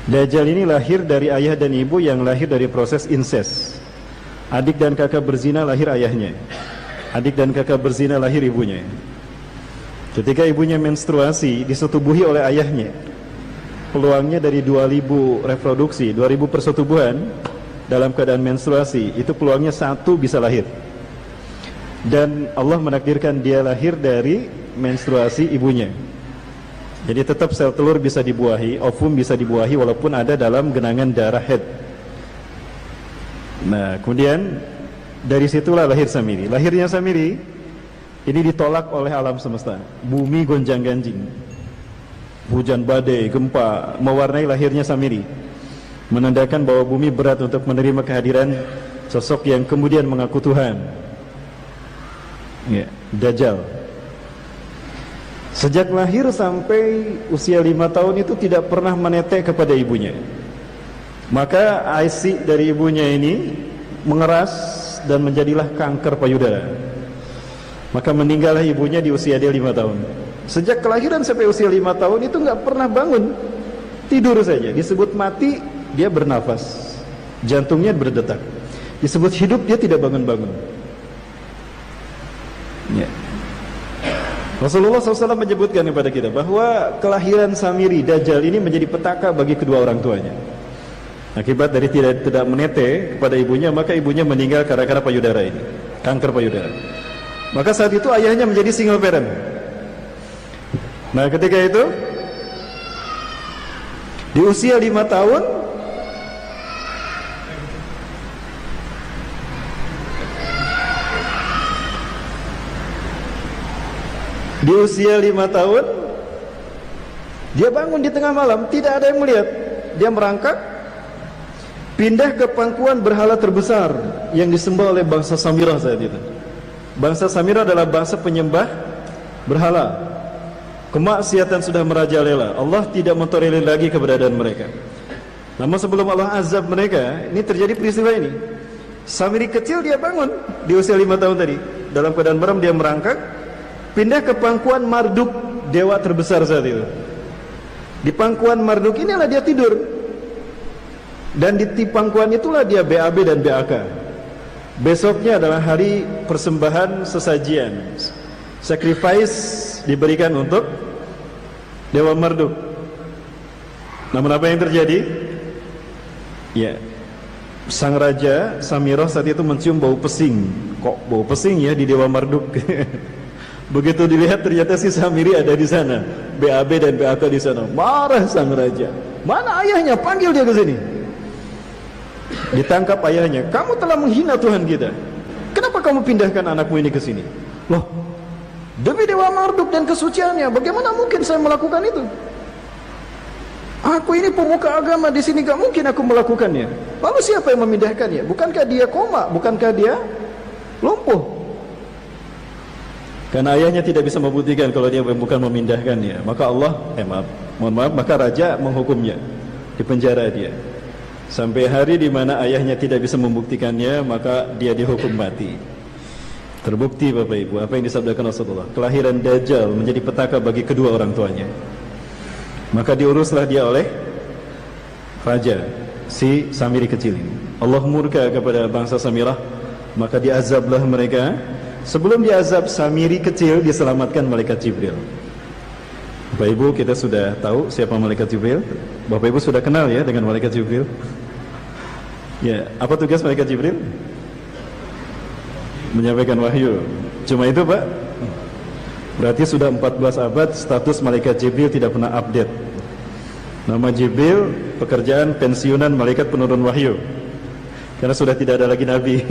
Dajjal ini lahir dari ayah dan ibu yang lahir dari proses incest. Adik dan kakak berzina lahir ayahnya, adik dan kakak berzina lahir ibunya. Ketika ibunya menstruasi disetubuhi oleh ayahnya, peluangnya dari 2000 reproduksi, 2000 persetubuhan dalam keadaan menstruasi, itu peluangnya 1 bisa lahir. Dan Allah menakdirkan dia lahir dari menstruasi ibunya. Jadi tetap sel telur bisa dibuahi, ovum bisa dibuahi walaupun ada dalam genangan darah head. Nah, kemudian dari situlah lahir Samiri. Lahirnya Samiri ini ditolak oleh alam semesta. Bumi gonjang-ganjing, hujan badai, gempa mewarnai lahirnya Samiri, menandakan bahwa bumi berat untuk menerima kehadiran sosok yang kemudian mengaku Tuhan, ya, Dajjal. Sejak lahir sampai usia 5 tahun itu tidak pernah menetek kepada ibunya. Maka AISI dari ibunya ini mengeras dan menjadilah kanker payudara. Maka meninggallah ibunya di usia dia 5 tahun. Sejak kelahiran sampai usia 5 tahun itu nggak pernah bangun, tidur saja. Disebut mati, dia bernafas, jantungnya berdetak. Disebut hidup, dia tidak bangun-bangun, ya. Rasulullah SAW menyebutkan kepada kita bahwa kelahiran Samiri Dajjal ini menjadi petaka bagi kedua orang tuanya. Akibat dari tidak menete kepada ibunya, maka ibunya meninggal karena payudara ini, kanker payudara. Maka saat itu ayahnya menjadi single parent. Nah, ketika itu di usia 5 tahun Di usia 5 tahun dia bangun di tengah malam, tidak ada yang melihat. Dia merangkak pindah ke pangkuan berhala terbesar yang disembah oleh bangsa Samirah saat itu. Bangsa Samirah adalah bangsa penyembah berhala. Kemaksiatan sudah merajalela. Allah tidak mentolerir lagi keberadaan mereka. Namun sebelum Allah azab mereka, ini terjadi peristiwa ini. Samiri kecil dia bangun di usia 5 tahun tadi. Dalam keadaan malam dia merangkak pindah ke pangkuan Marduk, dewa terbesar saat itu. Di pangkuan Marduk inilah dia tidur. Dan di pangkuan itulah dia BAB dan BAK. Besoknya adalah hari persembahan sesajian. Sacrifice diberikan untuk dewa Marduk. Namun apa yang terjadi? Ya, sang raja Samirah saat itu mencium bau pesing. Kok bau pesing ya di dewa Marduk? Begitu dilihat ternyata si Samiri ada di sana, BAB dan BAK di sana. Marah sang raja. Mana ayahnya? Panggil dia ke sini. Ditangkap ayahnya. Kamu telah menghina Tuhan kita. Kenapa kamu pindahkan anakmu ini ke sini? Loh, demi dewa Marduk dan kesuciannya, bagaimana mungkin saya melakukan itu? Aku ini pemuka agama di sini, gak mungkin aku melakukannya. Lalu siapa yang memindahkannya? Bukankah dia koma? Bukankah dia lumpuh? Karena ayahnya tidak bisa membuktikan kalau dia bukan memindahkannya, maka Allah, maka raja menghukumnya, dipenjara dia sampai hari di mana ayahnya tidak bisa membuktikannya, maka dia dihukum mati. Terbukti Bapak Ibu apa yang disabdakan Rasulullah, kelahiran Dajjal menjadi petaka bagi kedua orang tuanya. Maka diuruslah dia oleh raja si Samiri kecil ini. Allah murka kepada bangsa Samirah, maka diazablah mereka. Sebelum diazab Samiri kecil diselamatkan malaikat Jibril. Bapak Ibu, kita sudah tahu siapa malaikat Jibril. Bapak Ibu sudah kenal ya dengan malaikat Jibril. Ya, apa tugas malaikat Jibril? Menyampaikan wahyu. Cuma itu, Pak? Berarti sudah 14 abad status malaikat Jibril tidak pernah update. Nama Jibril, pekerjaan pensiunan malaikat penurun wahyu. Karena sudah tidak ada lagi nabi.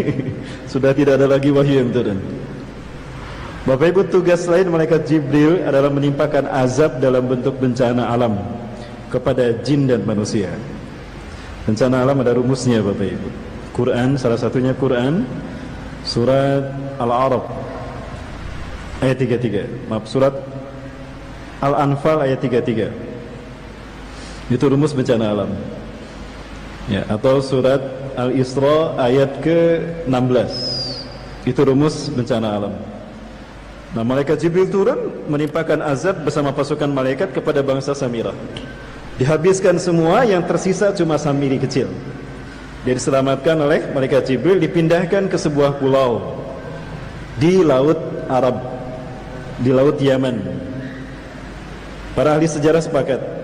Sudah tidak ada lagi wahyu yang turun. Bapak Ibu, tugas lain malaikat Jibril adalah menimpakan azab dalam bentuk bencana alam kepada jin dan manusia. Bencana alam ada rumusnya Bapak Ibu. Quran, salah satunya Quran, surat Al-A'raf ayat 33. Maaf, surat Al-Anfal ayat 33. Itu rumus bencana alam. Ya, atau surat Al-Isra ayat ke-16. Itu rumus bencana alam. Nah, malaikat Jibril turun menimpakan azab bersama pasukan malaikat kepada bangsa Samirah. Dihabiskan semua, yang tersisa cuma Samiri kecil. Dia diselamatkan oleh malaikat Jibril, dipindahkan ke sebuah pulau di laut Arab, di laut Yaman. Para ahli sejarah sepakat